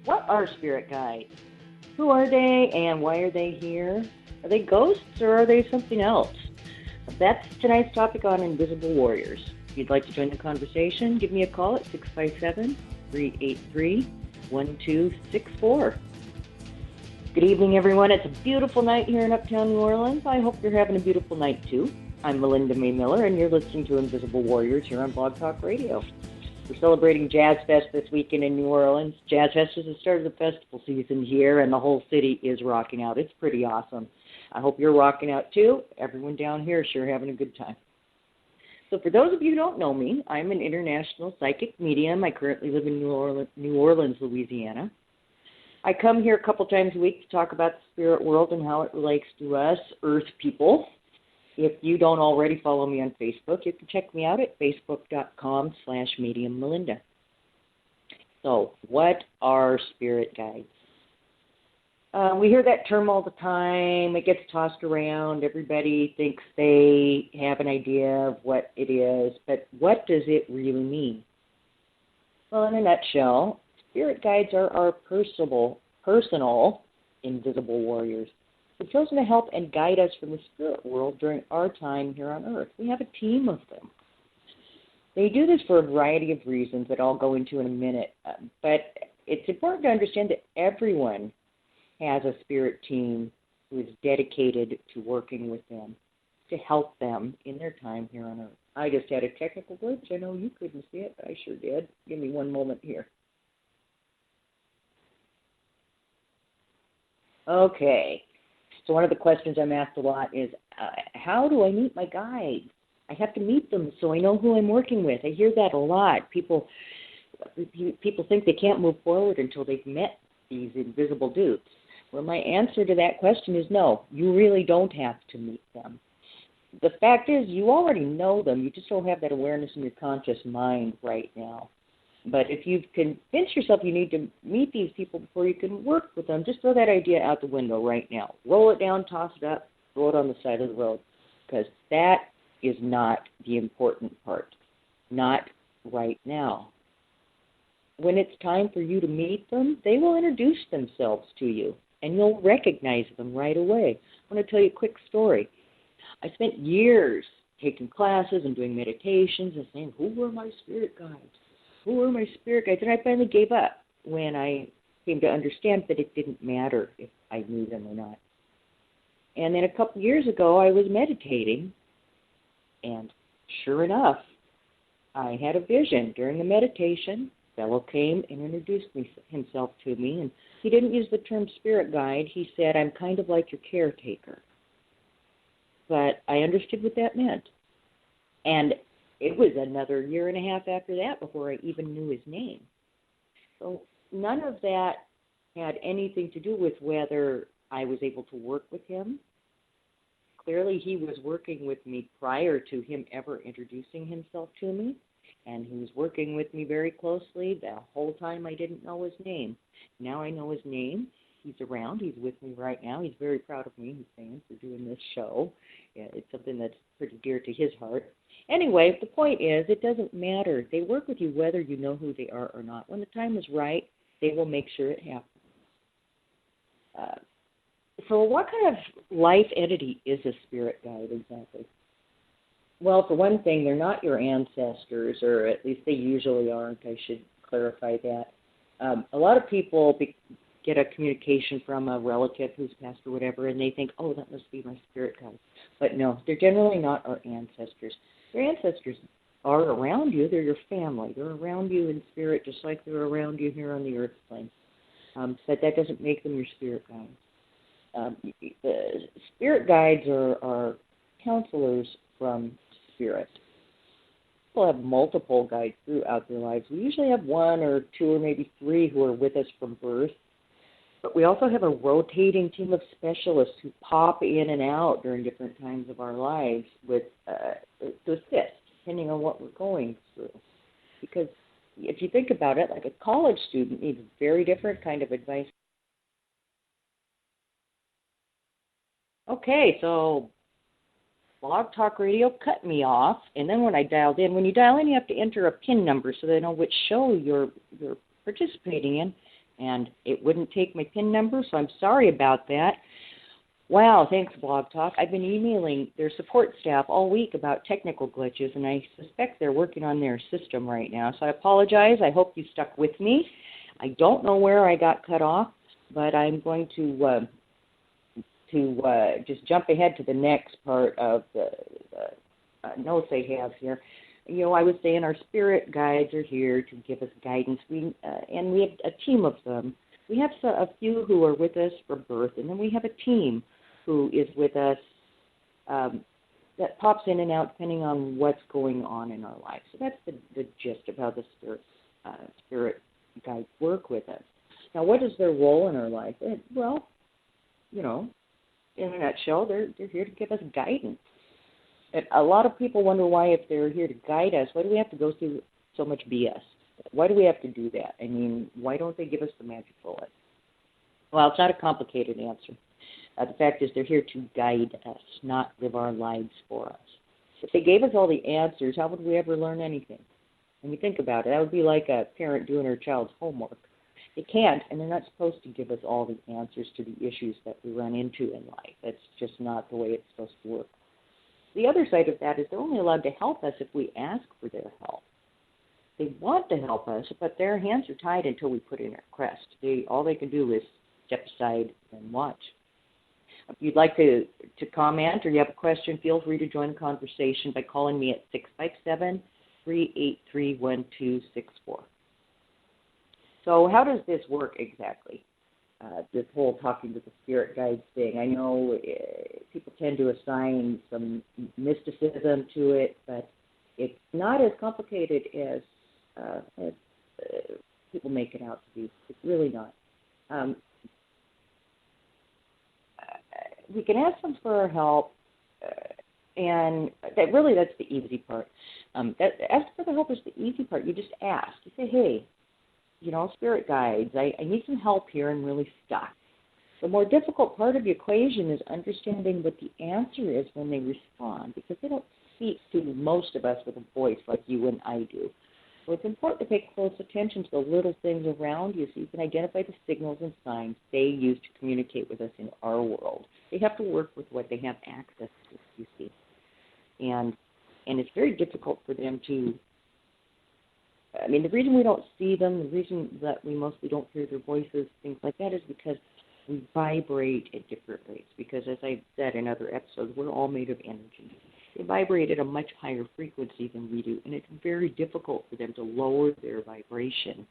What are spirit guides? Who are they and why are they here? Are they ghosts or are they something else? That's tonight's topic on Invisible Warriors. If you'd like to join the conversation, give me a call at 657-383-1264. Good evening, everyone. It's a beautiful night here in Uptown New Orleans. I hope you're having a beautiful night, too. I'm Melinda Mae Miller, and you're listening to Invisible Warriors here on Blog Talk Radio. We're celebrating Jazz Fest this weekend in New Orleans. Jazz Fest is the start of the festival season here, and the whole city is rocking out. It's pretty awesome. I hope you're rocking out, too. Everyone down here is sure having a good time. So for those of you who don't know me, I'm an international psychic medium. I currently live in New Orleans, Louisiana. I come here a couple times a week to talk about the spirit world and how it relates to us, Earth people. If you don't already follow me on Facebook, you can check me out at facebook.com/mediummelinda. So, what are spirit guides? We hear that term all the time. It gets tossed around. Everybody thinks they have an idea of what it is, but what does it really mean? Well, in a nutshell, spirit guides are our personal, invisible warriors. They've chosen to help and guide us from the spirit world during our time here on Earth. We have a team of them. They do this for a variety of reasons that I'll go into in a minute, but it's important to understand that everyone has a spirit team who is dedicated to working with them, to help them in their time here on Earth. I just had a technical glitch. I know you couldn't see it, but I sure did. Give me one moment here. Okay. So one of the questions I'm asked a lot is, how do I meet my guides? I have to meet them so I know who I'm working with. I hear that a lot. People think they can't move forward until they've met these invisible dupes. Well, my answer to that question is no. You really don't have to meet them. The fact is, you already know them. You just don't have that awareness in your conscious mind right now. But if you've convinced yourself you need to meet these people before you can work with them, just throw that idea out the window right now. Roll it down, toss it up, throw it on the side of the road, because that is not the important part. Not right now. When it's time for you to meet them, they will introduce themselves to you, and you'll recognize them right away. I want to tell you a quick story. I spent years taking classes and doing meditations and saying, who were my spirit guides? Who were my spirit guides? And I finally gave up when I came to understand that it didn't matter if I knew them or not. And then a couple years ago, I was meditating, and sure enough, I had a vision during the meditation. A fellow came and introduced himself to me, and he didn't use the term spirit guide. He said, I'm kind of like your caretaker. But I understood what that meant. And it was another year and a half after that before I even knew his name. So none of that had anything to do with whether I was able to work with him. Clearly, he was working with me prior to him ever introducing himself to me, and he was working with me very closely the whole time I didn't know his name. Now I know his name. He's around. He's with me right now. He's very proud of me, he's saying, for doing this show. Yeah, it's something that's pretty dear to his heart. Anyway, the point is, it doesn't matter. They work with you whether you know who they are or not. When the time is right, they will make sure it happens. So what kind of life entity is a spirit guide exactly? Well, for one thing, they're not your ancestors, or at least they usually aren't. I should clarify that. A lot of people get a communication from a relative who's passed or whatever, and they think, oh, that must be my spirit guide. But no, they're generally not our ancestors. Your ancestors are around you. They're your family. They're around you in spirit just like they're around you here on the earth plane. But that doesn't make them your spirit guides. Spirit guides are counselors from spirit. People have multiple guides throughout their lives. We usually have one or two or maybe three who are with us from birth. But we also have a rotating team of specialists who pop in and out during different times of our lives with to assist, depending on what we're going through. Because if you think about it, like a college student needs a very different kind of advice. Okay, so Blog Talk Radio cut me off, and then when I dialed in, when you dial in, you have to enter a PIN number so they know which show you're participating in. and it wouldn't take my PIN number, so I'm sorry about that. Wow, thanks, Blog Talk. I've been emailing their support staff all week about technical glitches, and I suspect they're working on their system right now. So I apologize. I hope you stuck with me. I don't know where I got cut off, but I'm going to just jump ahead to the next part of the notes I have here. You know, I was saying our spirit guides are here to give us guidance. And we have a team of them. We have a few who are with us from birth, and then we have a team who is with us that pops in and out depending on what's going on in our life. So that's the gist of how the spirit guides work with us. Now, what is their role in our life? Well, you know, in a nutshell, they're here to give us guidance. And a lot of people wonder why, if they're here to guide us, why do we have to go through so much BS? Why do we have to do that? I mean, why don't they give us the magic bullet? Well, it's not a complicated answer. The fact is they're here to guide us, not live our lives for us. If they gave us all the answers, how would we ever learn anything? When you think about it, that would be like a parent doing their child's homework. They can't, and they're not supposed to give us all the answers to the issues that we run into in life. That's just not the way it's supposed to work. The other side of that is they're only allowed to help us if we ask for their help. They want to help us, but their hands are tied until we put in our request. All they can do is step aside and watch. If you'd like to comment or you have a question, feel free to join the conversation by calling me at 657-383-1264. So how does this work exactly, this whole talking to the spirit guides thing? I know people tend to assign some mysticism to it, but it's not as complicated as people make it out to be. It's really not. We can ask them for our help, and that's the easy part. Ask for the help is the easy part. You just ask. You say, hey, you know, spirit guides, I need some help here. I'm really stuck. The more difficult part of the equation is understanding what the answer is when they respond, because they don't speak to most of us with a voice like you and I do. So it's important to pay close attention to the little things around you so you can identify the signals and signs they use to communicate with us in our world. They have to work with what they have access to, you see. And it's very difficult for them to, I mean, the reason we don't see them, the reason that we mostly don't hear their voices, things like that, is because we vibrate at different rates. Because as I've said in other episodes, we're all made of energy. They vibrate at a much higher frequency than we do, and it's very difficult for them to lower their vibration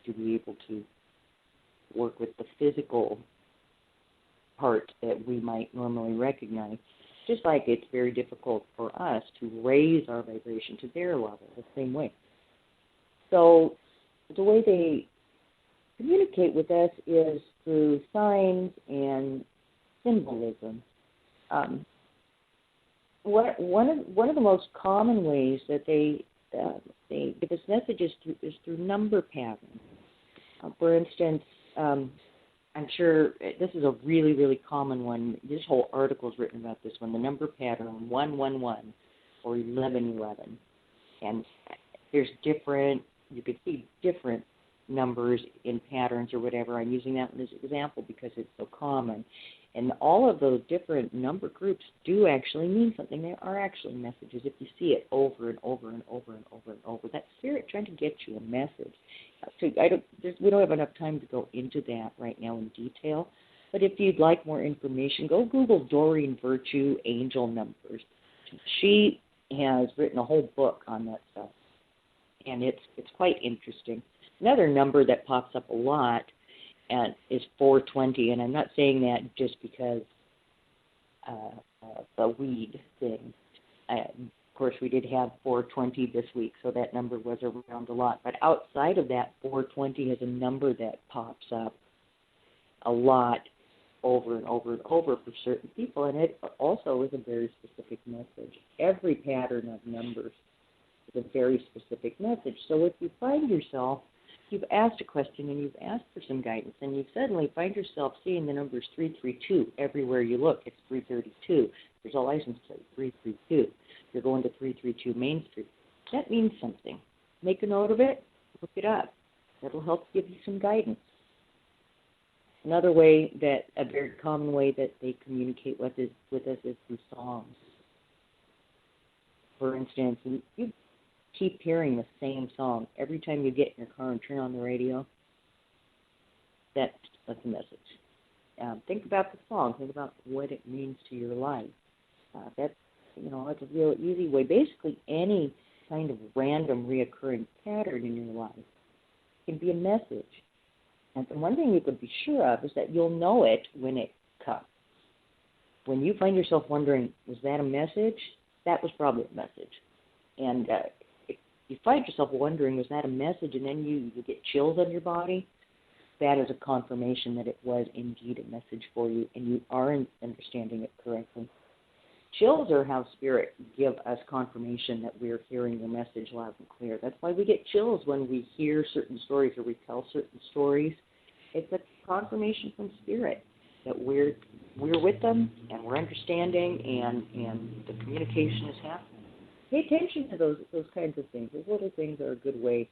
to be able to work with the physical part that we might normally recognize, just like it's very difficult for us to raise our vibration to their level the same way. So the way they communicate with us is through signs and symbolism. One of the most common ways that they give us messages is through number patterns. For instance, I'm sure this is a really, really common one. This whole article is written about this one, the number pattern 111 or 1111. And there's different, you could see different numbers in patterns or whatever. I'm using that one as an example because it's so common. And all of those different number groups do actually mean something. They are actually messages if you see it over and over and over and over and over. That's spirit trying to get you a message. So we don't have enough time to go into that right now in detail. But if you'd like more information, go Google Doreen Virtue Angel Numbers. She has written a whole book on that stuff, and it's quite interesting. Another number that pops up a lot is 420, and I'm not saying that just because the weed thing. Of course, we did have 420 this week, so that number was around a lot. But outside of that, 420 is a number that pops up a lot over and over and over for certain people, and it also is a very specific message. Every pattern of numbers is a very specific message. So if you find yourself, you've asked a question and you've asked for some guidance, and you suddenly find yourself seeing the numbers 332 everywhere you look. It's 332. There's a license plate, 332. You're going to 332 Main Street. That means something. Make a note of it. Look it up. That'll help give you some guidance. Another way a very common way that they communicate with us is through songs. For instance, you keep hearing the same song every time you get in your car and turn on the radio. That's a message. Think about the song. Think about what it means to your life. That's a real easy way. Basically, any kind of random, reoccurring pattern in your life can be a message. And one thing you can be sure of is that you'll know it when it comes. When you find yourself wondering, was that a message? That was probably a message. And if you find yourself wondering, was that a message, and then you get chills on your body, that is a confirmation that it was indeed a message for you, and you are understanding it correctly. Chills are how spirit give us confirmation that we're hearing the message loud and clear. That's why we get chills when we hear certain stories or we tell certain stories. It's a confirmation from spirit that we're with them and we're understanding and the communication is happening. Pay attention to those kinds of things. Those little things are a good way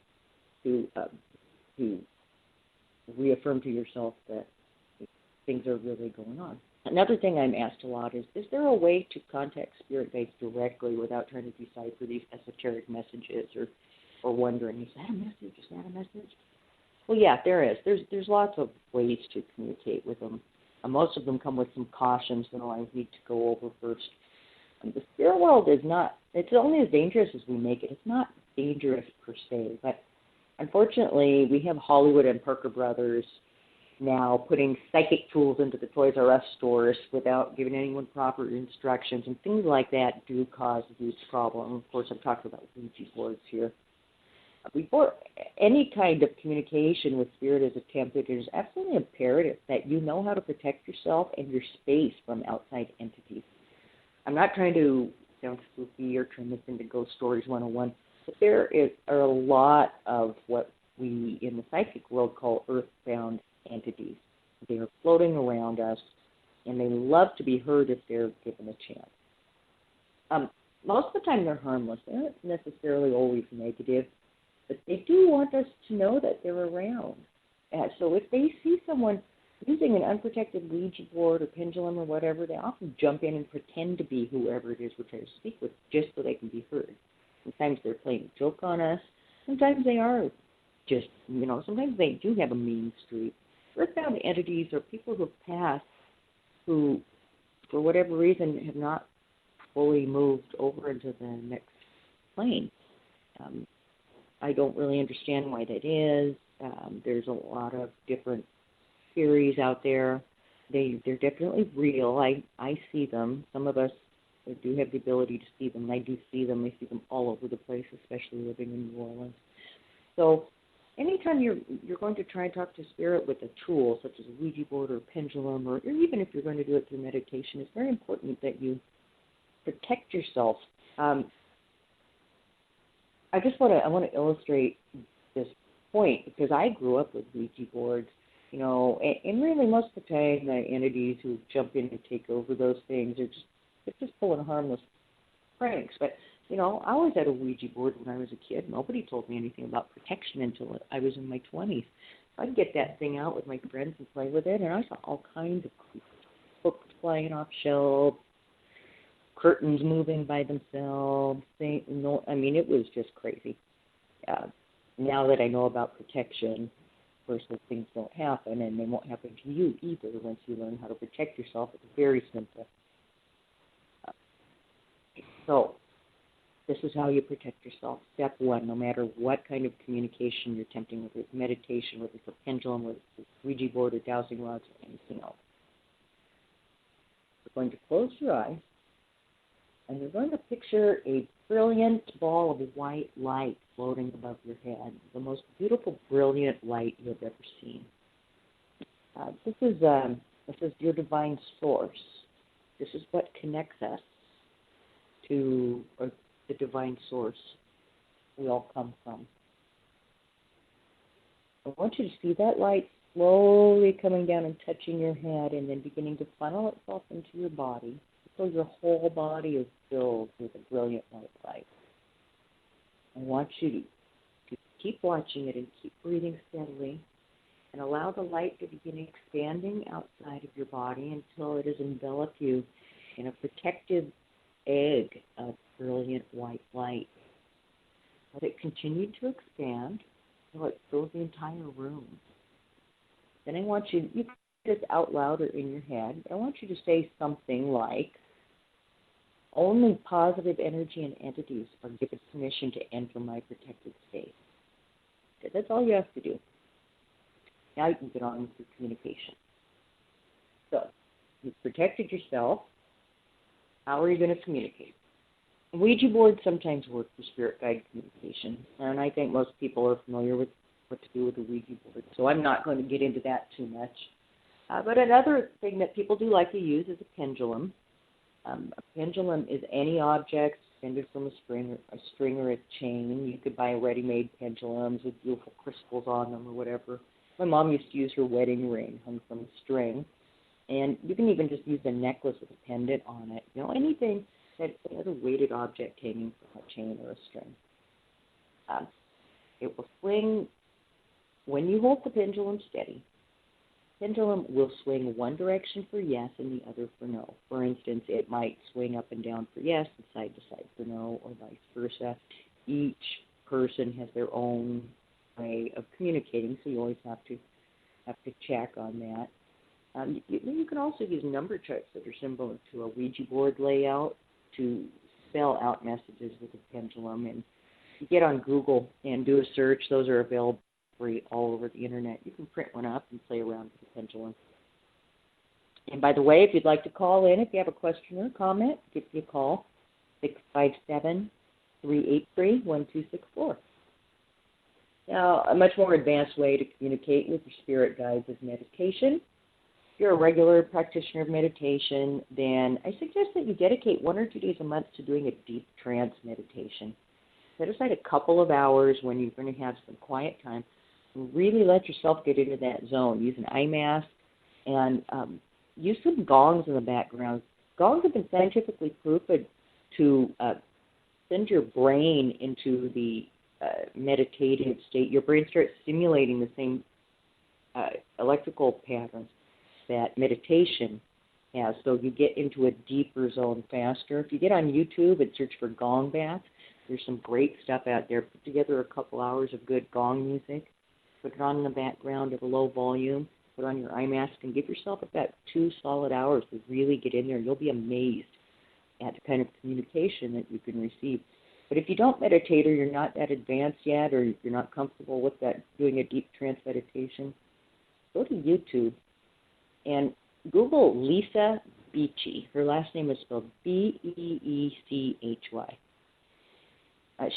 to reaffirm to yourself that things are really going on. Another thing I'm asked a lot is there a way to contact spirit guides directly without trying to decipher these esoteric messages or wondering, is that a message? Is that a message? Well, yeah, there is. There's lots of ways to communicate with them. Most of them come with some cautions that I need to go over first. The spirit world is not, it's only as dangerous as we make it. It's not dangerous per se, but unfortunately we have Hollywood and Parker Brothers now putting psychic tools into the Toys R Us stores without giving anyone proper instructions, and things like that do cause a huge problem. Of course, I'm talking about Ouija boards here. Before any kind of communication with spirit is attempted, it is absolutely imperative that you know how to protect yourself and your space from outside entities. I'm not trying to sound spooky or turn this into Ghost Stories 101, but there are a lot of what we in the psychic world call earthbound entities. They are floating around us, and they love to be heard if they're given a chance. Most of the time they're harmless. They're not necessarily always negative, but they do want us to know that they're around. So if they see someone using an unprotected Ouija board or pendulum or whatever, they often jump in and pretend to be whoever it is we're trying to speak with just so they can be heard. Sometimes they're playing a joke on us. Sometimes they are just, sometimes they do have a mean streak. Earthbound entities are people who have passed who, for whatever reason, have not fully moved over into the next plane. I don't really understand why that is. There's a lot of different theories out there. They're definitely real. I see them. Some of us do have the ability to see them. I do see them. I see them all over the place, especially living in New Orleans. So anytime you're going to try and talk to spirit with a tool, such as a Ouija board or a pendulum, or even if you're going to do it through meditation, it's very important that you protect yourself. I want to illustrate this point because I grew up with Ouija boards, and really most of the time the entities who jump in and take over those things are just pulling harmless pranks. But I always had a Ouija board when I was a kid. Nobody told me anything about protection until I was in my 20s. I'd get that thing out with my friends and play with it, and I saw all kinds of books flying off shelves, curtains moving by themselves. It was just crazy. Now that I know about protection, of course, those things don't happen, and they won't happen to you either once you learn how to protect yourself. It's very simple. So this is how you protect yourself. Step one, no matter what kind of communication you're attempting, whether it's meditation, whether it's a pendulum, whether it's a Ouija board or dowsing rods or anything else. You're going to close your eyes, and you're going to picture a brilliant ball of white light floating above your head, the most beautiful, brilliant light you've ever seen. This is your divine source. This is what connects us to the divine source we all come from. I want you to see that light slowly coming down and touching your head and then beginning to funnel itself into your body until your whole body is filled with a brilliant white light. I want you to keep watching it and keep breathing steadily. and allow the light to begin expanding outside of your body until it has enveloped you in a protective egg of brilliant white light. Let it continue to expand until it fills the entire room. Then I want you can do this out loud or in your head, but I want you to say something like, only positive energy and entities are given permission to enter my protected space. That's all you have to do. Now you can get on with your communication. So, you've protected yourself. How are you going to communicate? Ouija boards sometimes work for spirit guide communication, and I think most people are familiar with what to do with a Ouija board, so I'm not going to get into that too much. But another thing that people do like to use is a pendulum. A pendulum is any object suspended from a string or a chain. You could buy ready-made pendulums with beautiful crystals on them or whatever. My mom used to use her wedding ring hung from a string. And you can even just use a necklace with a pendant on it. Anything that has a weighted object hanging from a chain or a string. It will swing when you hold the pendulum steady. The pendulum will swing one direction for yes and the other for no. For instance, it might swing up and down for yes and side to side for no, or vice versa. Each person has their own way of communicating, so you always have to check on that. You can also use number charts that are similar to a Ouija board layout to spell out messages with a pendulum. And you get on Google and do a search. Those are available free all over the internet. You can print one up and play around with the pendulum. And by the way, if you'd like to call in, if you have a question or comment, give me a call, 657-383-1264. Now, a much more advanced way to communicate with your spirit guides is meditation. If you're a regular practitioner of meditation, then I suggest that you dedicate 1 or 2 days a month to doing a deep trance meditation. Set aside a couple of hours when you're going to have some quiet time and really let yourself get into that zone. Use an eye mask and use some gongs in the background. Gongs have been scientifically proven to send your brain into the meditative state. Your brain starts stimulating the same electrical patterns that meditation has, so you get into a deeper zone faster. If you get on YouTube and search for gong baths, there's some great stuff out there. Put together a couple hours of good gong music, put it on in the background at a low volume, put on your eye mask, and give yourself about 2 solid hours to really get in there. You'll be amazed at the kind of communication that you can receive. But if you don't meditate, or you're not that advanced yet, or you're not comfortable with that, doing a deep trance meditation, go to YouTube and Google Lisa Beachy. Her last name is spelled Beechy. She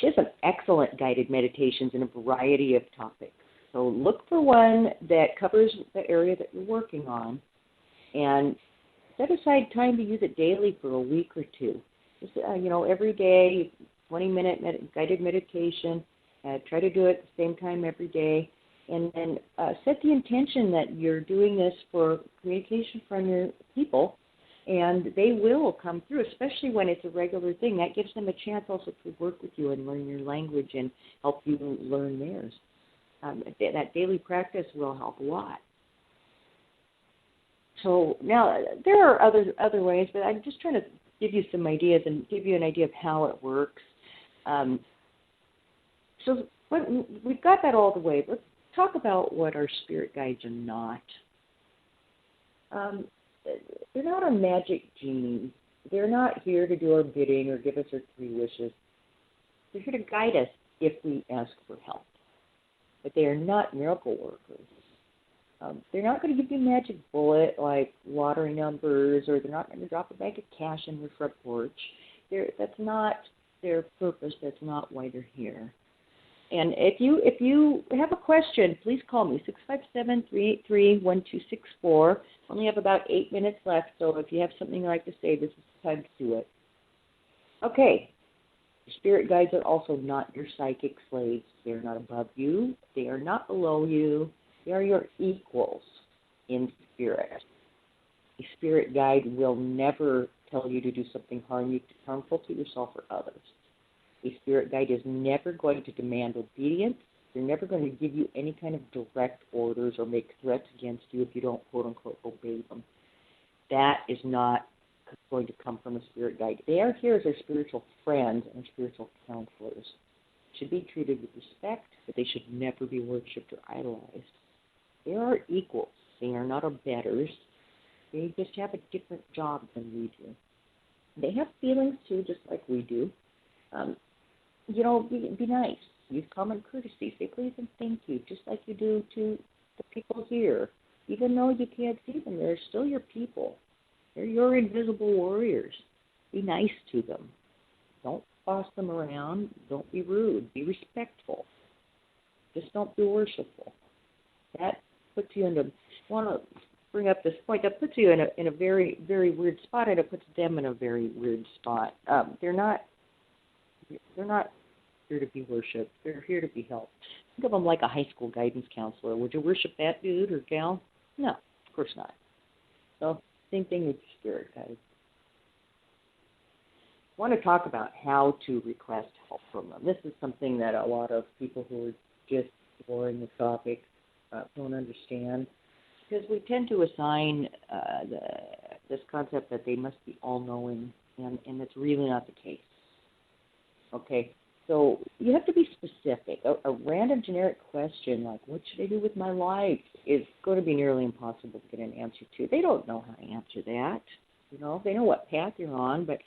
has some excellent guided meditations in a variety of topics. So look for one that covers the area that you're working on, and set aside time to use it daily for a week or two. Just, every day, 20-minute guided meditation. Try to do it at the same time every day. And then set the intention that you're doing this for communication from your people, and they will come through, especially when it's a regular thing. That gives them a chance also to work with you and learn your language and help you learn theirs. That daily practice will help a lot. So now there are other ways, but I'm just trying to give you some ideas and give you an idea of how it works. So we've got that all the way. Let's talk about what our spirit guides are not. They're not our magic genies. They're not here to do our bidding or give us our 3 wishes. They're here to guide us if we ask for help. But they are not miracle workers. They're not going to give you a magic bullet like lottery numbers, or they're not going to drop a bag of cash in your front porch. That's not their purpose. That's not why they're here. And if you have a question, please call me, 657-383-1264. Only have about 8 minutes left, so if you have something you'd like to say, this is the time to do it. Okay. Your spirit guides are also not your psychic slaves. They are not above you. They are not below you. They are your equals in spirit. A spirit guide will never tell you to do something harmful to yourself or others. A spirit guide is never going to demand obedience, They're never going to give you any kind of direct orders or make threats against you if you don't, quote-unquote, obey them. That is not going to come from a spirit guide. They are here as our spiritual friends and spiritual counselors. Should be treated with respect, but they should never be worshipped or idolized. They are equals. They are not our betters. They just have a different job than we do. They have feelings, too, just like we do. Be nice. Use common courtesy. Say please and thank you, just like you do to the people here. Even though you can't see them, they're still your people. They're your invisible warriors. Be nice to them. Don't boss them around. Don't be rude. Be respectful. Just don't be worshipful. That puts you in want to bring up this point, that puts you in a very, very weird spot, and it puts them in a very weird spot. They're not here to be worshipped. They're here to be helped. Think of them like a high school guidance counselor. Would you worship that dude or gal? No, of course not. So same thing with spirit guides. I want to talk about how to request help from them. This is something that a lot of people who are just exploring the topic don't understand, because we tend to assign this concept that they must be all-knowing, and it's really not the case. Okay, so you have to be specific. A random generic question like, what should I do with my life, is going to be nearly impossible to get an answer to. They don't know how to answer that. They know what path you're on, but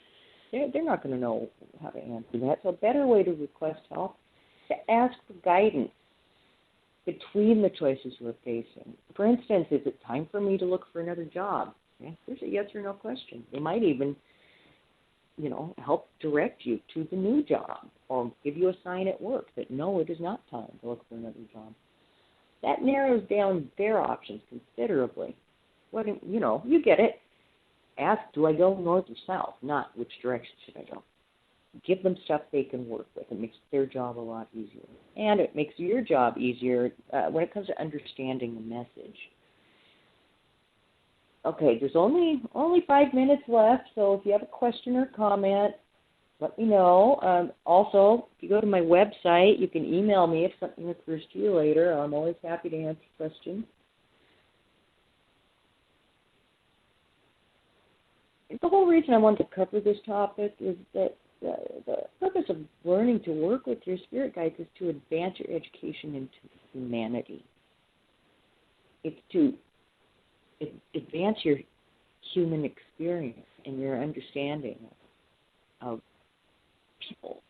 they're not going to know how to answer that. So a better way to request help is to ask for guidance between the choices you're facing. For instance, is it time for me to look for another job? Yeah, there's a yes or no question. They might even, help direct you to the new job or give you a sign at work that no, it is not time to look for another job. That narrows down their options considerably. You get it. Ask, do I go north or south? Not which direction should I go. Give them stuff they can work with. It makes their job a lot easier. And it makes your job easier when it comes to understanding the message. Okay, there's only 5 minutes left, so if you have a question or comment, let me know. Also, if you go to my website, you can email me if something occurs to you later. I'm always happy to answer questions. The whole reason I wanted to cover this topic is that the purpose of learning to work with your spirit guides is to advance your education into humanity. It's to advance your human experience and your understanding of people.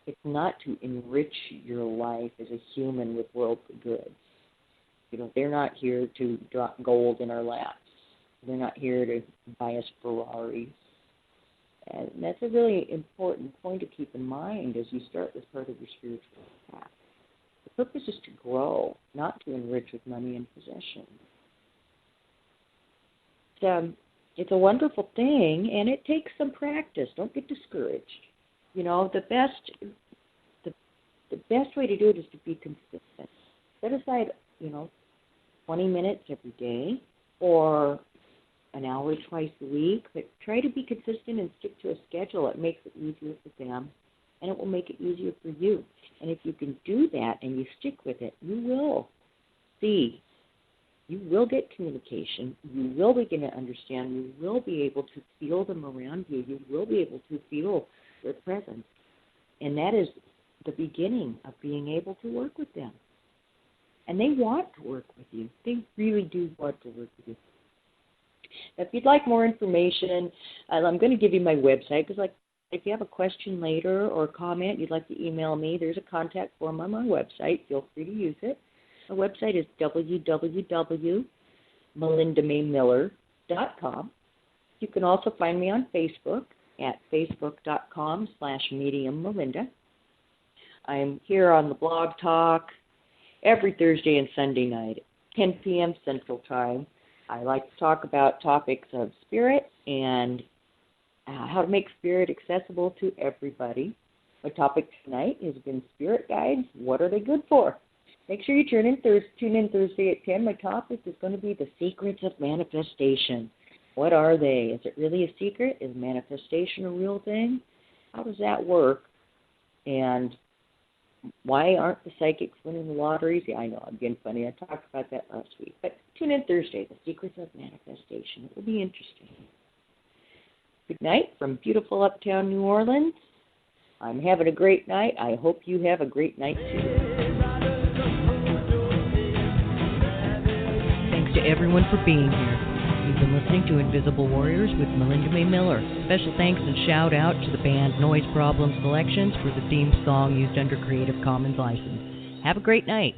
It's not to enrich your life as a human with worldly goods. They're not here to drop gold in our laps. They're not here to buy us Ferraris. And that's a really important point to keep in mind as you start this part of your spiritual path. The purpose is to grow, not to enrich with money and possessions. It's a wonderful thing, and it takes some practice. Don't get discouraged. The best way to do it is to be consistent. Set aside, 20 minutes every day or an hour twice a week, but try to be consistent and stick to a schedule. It makes it easier for them, and it will make it easier for you. And if you can do that and you stick with it, you will see. You will get communication. You will begin to understand. You will be able to feel them around you. You will be able to feel their presence. And that is the beginning of being able to work with them. And they want to work with you. They really do want to work with you. If you'd like more information, I'm going to give you my website, because if you have a question later or a comment, you'd like to email me, there's a contact form on my website. Feel free to use it. My website is www.melindamaemiller.com. You can also find me on Facebook at facebook.com/mediummelinda. I'm here on the Blog Talk every Thursday and Sunday night at 10 p.m. Central Time. I like to talk about topics of spirit and how to make spirit accessible to everybody. My topic tonight has been spirit guides. What are they good for? Make sure you tune in Thursday at 10. My topic is going to be the secrets of manifestation. What are they? Is it really a secret? Is manifestation a real thing? How does that work? And Why aren't the psychics winning the lotteries? Yeah, I know, I'm being funny. I talked about that last week. But tune in Thursday, The Secrets of Manifestation. It will be interesting. Good night from beautiful uptown New Orleans. I'm having a great night. I hope you have a great night too. Thanks to everyone for being here. You've been listening to Invisible Warriors with Melinda Mae Miller. Special thanks and shout out to the band Noise Problem Selections for the theme song used under Creative Commons license. Have a great night.